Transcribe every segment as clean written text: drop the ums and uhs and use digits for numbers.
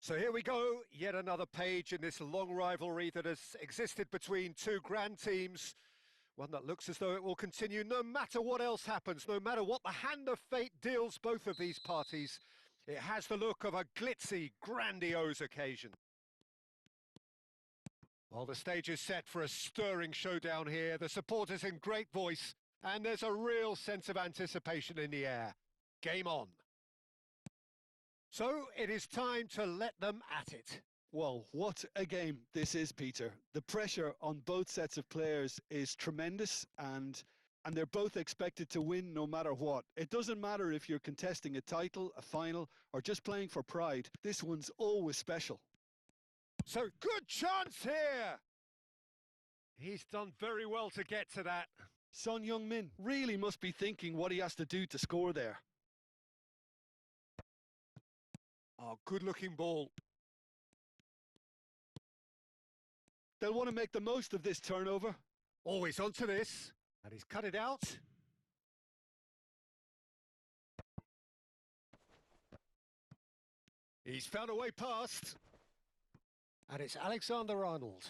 So here we go, yet another page in this long rivalry that has existed between two grand teams. One that looks as though it will continue no matter what else happens, no matter what the hand of fate deals both of these parties. It has the look of a glitzy, grandiose occasion. While the stage is set for a stirring showdown here, the supporters in great voice, and there's a real sense of anticipation in the air. Game on. So it is time to let them at it. Well, what a game this is, Peter. The pressure on both sets of players is tremendous, and they're both expected to win no matter what. It doesn't matter if you're contesting a title, a final, or just playing for pride. This one's always special. So good chance here! He's done very well to get to that. Son Heung-min really must be thinking what he has to do to score there. Oh, good-looking ball. They'll want to make the most of this turnover. Always onto this. And he's cut it out. He's found a way past. And it's Alexander-Arnold.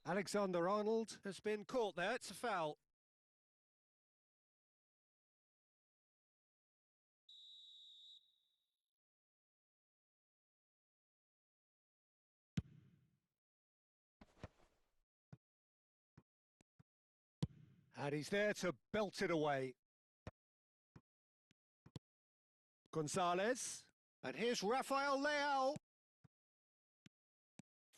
Alexander-Arnold has been caught there. It's a foul. And he's there to belt it away. Gonzalez. And here's Rafael Leao.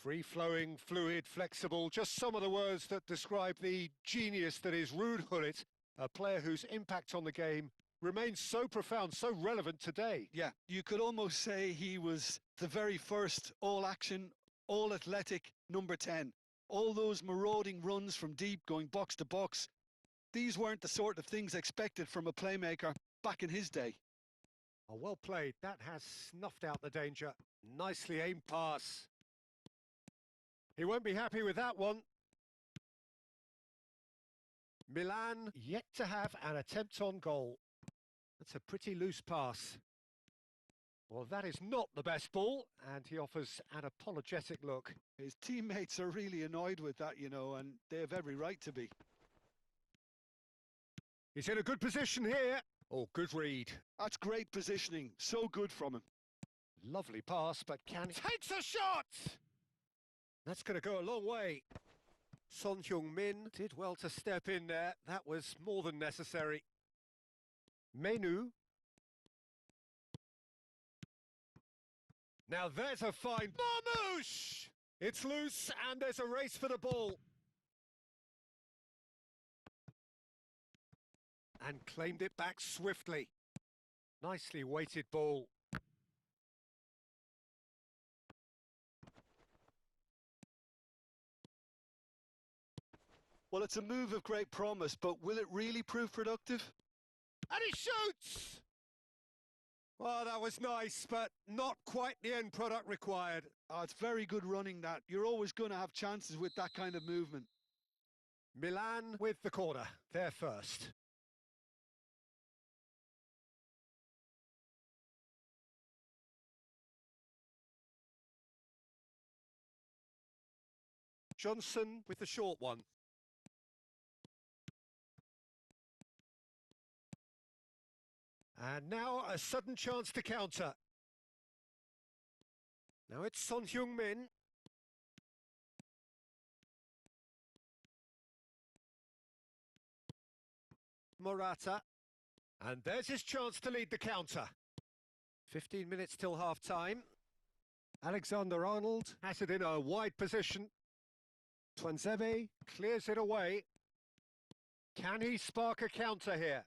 Free-flowing, fluid, flexible, just some of the words that describe the genius that is Ruud Gullit, a player whose impact on the game remains so profound, so relevant today. Yeah, you could almost say he was the very first all-action, all-athletic number 10. All those marauding runs from deep, going box to box, these weren't the sort of things expected from a playmaker back in his day. Oh, well played. That has snuffed out the danger. Nicely aimed pass. He won't be happy with that one. Milan yet to have an attempt on goal. That's a pretty loose pass. Well, that is not the best ball, and he offers an apologetic look. His teammates are really annoyed with that, you know, and they have every right to be. He's in a good position here. Oh, good read. That's great positioning. So good from him. Lovely pass, but can... Takes a shot! That's going to go a long way. Son Heung-min did well to step in there. That was more than necessary. Menu. Now there's a fine... Marmoush! It's loose and there's a race for the ball. And claimed it back swiftly. Nicely weighted ball. Well, it's a move of great promise, but will it really prove productive? And he shoots! Well, that was nice, but not quite the end product required. Oh, it's very good running, that. You're always going to have chances with that kind of movement. Milan with the corner. They're first. Johnson with the short one. And now a sudden chance to counter. Now it's Son Heung-min. Morata. And there's his chance to lead the counter. 15 minutes till half-time. Alexander-Arnold has it in a wide position. Tuanzebe clears it away. Can he spark a counter here?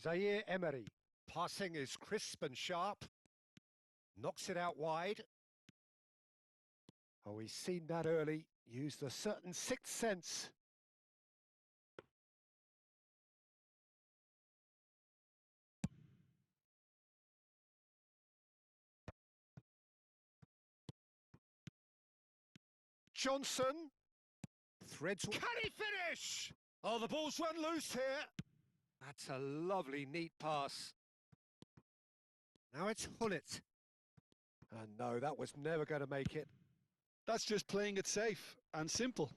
Zaire Emery. Passing is crisp and sharp. Knocks it out wide. Oh, he's seen that early. Used a certain sixth sense. Johnson. Threads. Can he finish? Oh, the ball's run loose here. That's a lovely, neat pass. Now it's Gullit. And no, that was never going to make it. That's just playing it safe and simple.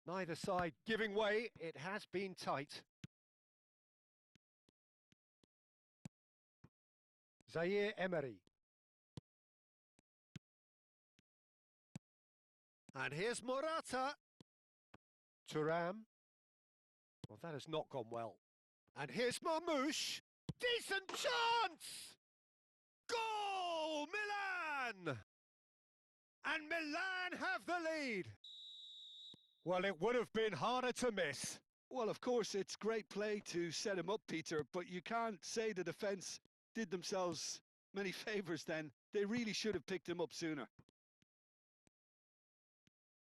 Neither side giving way. It has been tight. Zaire Emery. And here's Morata. Thuram. Well, that has not gone well. And here's Marmoush. Decent chance! Goal! Milan! And Milan have the lead. Well, it would have been harder to miss. Well, of course, it's great play to set him up, Peter, but you can't say the defence did themselves many favours then. They really should have picked him up sooner.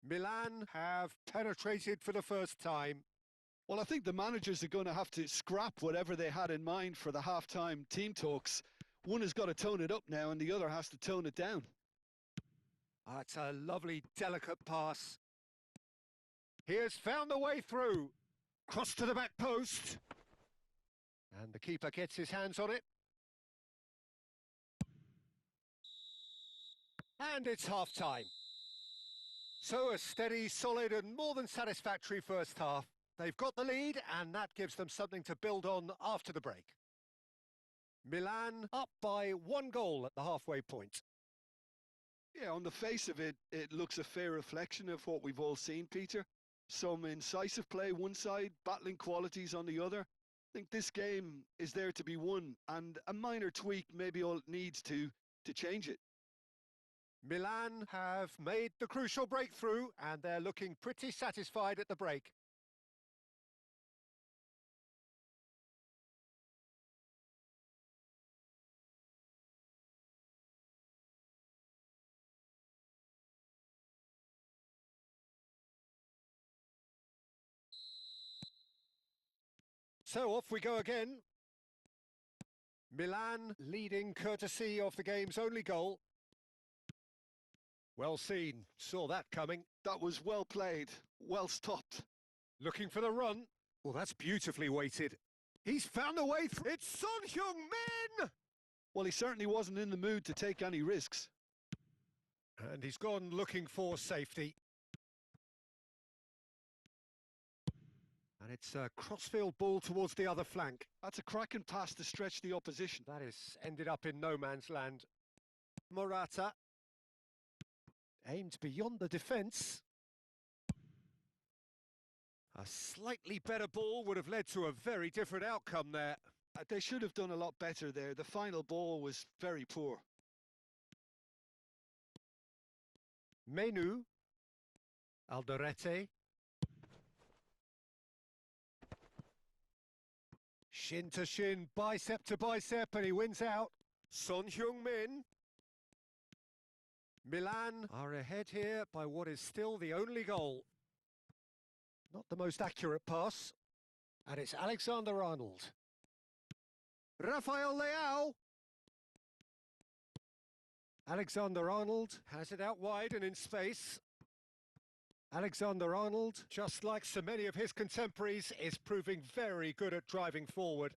Milan have penetrated for the first time. Well, I think the managers are going to have to scrap whatever they had in mind for the half-time team talks. One has got to tone it up now and the other has to tone it down. It's a lovely, delicate pass. He has found the way through. Cross to the back post. And the keeper gets his hands on it. And it's half-time. So a steady, solid and more than satisfactory first half. They've got the lead and that gives them something to build on after the break. Milan up by 1 goal at the halfway point. Yeah, on the face of it, it looks a fair reflection of what we've all seen, Peter. Some incisive play one side, battling qualities on the other. I think this game is there to be won, and a minor tweak may be all it needs to change it. Milan have made the crucial breakthrough, and they're looking pretty satisfied at the break. So off we go again. Milan leading courtesy of the game's only goal. Well seen, saw that coming. That was well played, well stopped. Looking for the run. Well, that's beautifully weighted. He's found a way through. It's Son Heung-min! Well, he certainly wasn't in the mood to take any risks. And he's gone looking for safety. And it's a crossfield ball towards the other flank. That's a cracking pass to stretch the opposition. That is ended up in no man's land. Morata. Aimed beyond the defence. A slightly better ball would have led to a very different outcome there. They should have done a lot better there. The final ball was very poor. Menu. Alderete. Shin to shin, bicep to bicep, and he wins out. Son Heung-min. Milan are ahead here by what is still the only goal. Not the most accurate pass. And it's Alexander-Arnold. Rafael Leao. Alexander-Arnold has it out wide and in space. Alexander-Arnold, just like so many of his contemporaries, is proving very good at driving forward.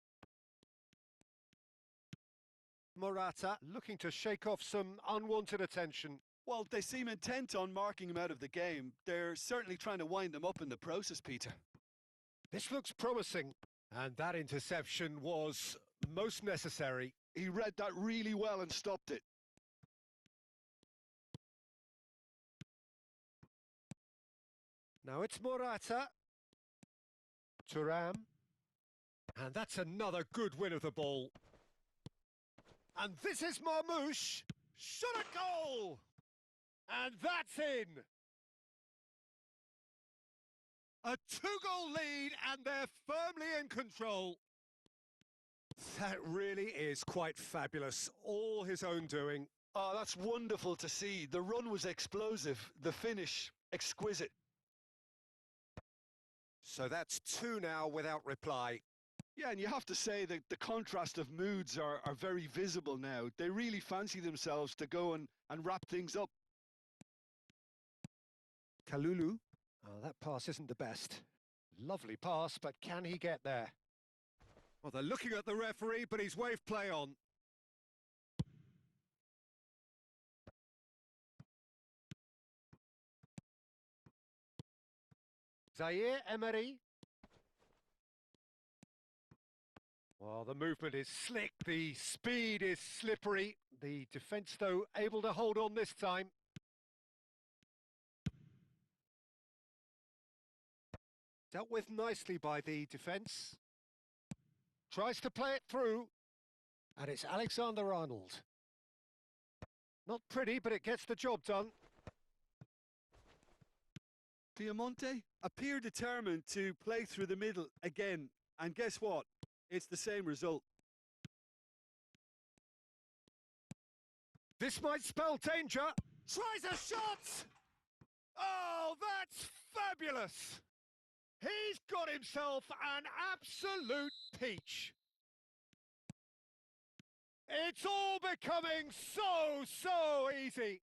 Morata looking to shake off some unwanted attention. Well, they seem intent on marking him out of the game. They're certainly trying to wind him up in the process, Peter. This looks promising. And that interception was most necessary. He read that really well and stopped it. Now it's Morata. Thuram. And that's another good win of the ball. And this is Marmoush. Shot a goal! And that's in! A 2-goal lead and they're firmly in control. That really is quite fabulous. All his own doing. Oh, that's wonderful to see. The run was explosive. The finish, exquisite. So that's 2 now without reply. Yeah, and you have to say that the contrast of moods are very visible now. They really fancy themselves to go and wrap things up. Kalulu. Oh, that pass isn't the best. Lovely pass, but can he get there? Well, they're looking at the referee, but he's waved play on. Zaire Emery. Well, the movement is slick, the speed is slippery. The defence, though, able to hold on this time. Dealt with nicely by the defence. Tries to play it through. And it's Alexander-Arnold. Not pretty, but it gets the job done. Piemonte appear determined to play through the middle again. And guess what? It's the same result. This might spell danger. Tries a shot! Oh, that's fabulous! He's got himself an absolute peach. It's all becoming so easy.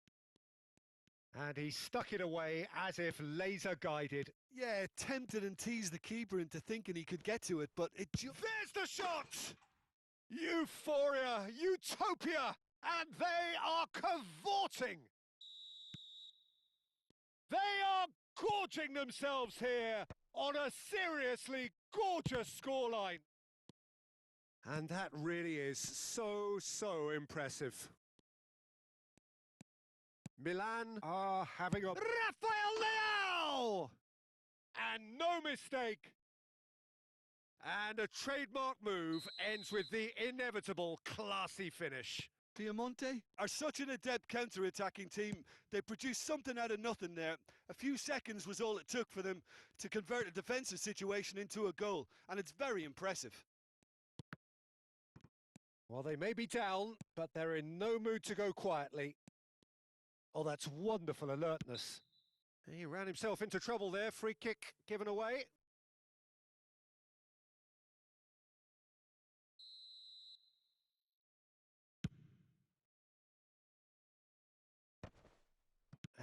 And he stuck it away as if laser guided. Yeah, tempted and teased the keeper into thinking he could get to it, but it just... There's the shot! Euphoria, utopia, and they are cavorting. They are gorging themselves here on a seriously gorgeous scoreline. And that really is so impressive. Milan are having a... Rafael Leao! And no mistake. And a trademark move ends with the inevitable classy finish. Piemonte are such an adept counter-attacking team. They produced something out of nothing there. A few seconds was all it took for them to convert a defensive situation into a goal, and it's very impressive. Well, they may be down, but they're in no mood to go quietly. Oh, that's wonderful alertness. He ran himself into trouble there. Free kick given away.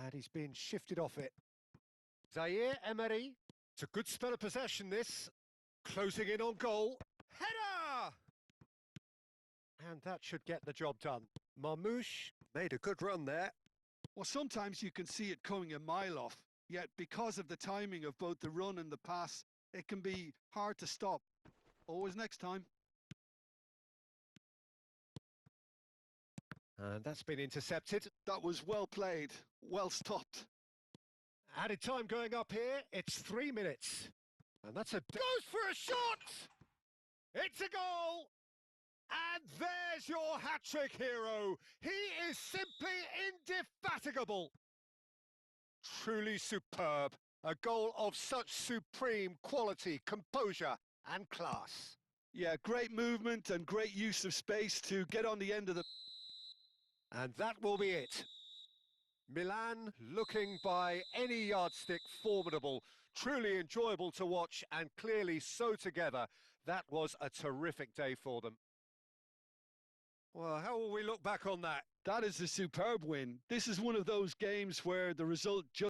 And he's been shifted off it. Zaire Emery. It's a good spell of possession, this. Closing in on goal. Header! And that should get the job done. Marmouche made a good run there. Well, sometimes you can see it coming a mile off, yet because of the timing of both the run and the pass, it can be hard to stop. Always next time. And that's been intercepted. That was well played, well stopped. Added time going up here, it's 3 minutes. And that's goes for a shot! It's a goal! And there's your hat-trick hero. He is simply indefatigable. Truly superb. A goal of such supreme quality, composure and class. Yeah, great movement and great use of space to get on the end of the... And that will be it. Milan looking by any yardstick formidable, truly enjoyable to watch and clearly so together. That was a terrific day for them. Well, how will we look back on that? That is a superb win. This is one of those games where the result just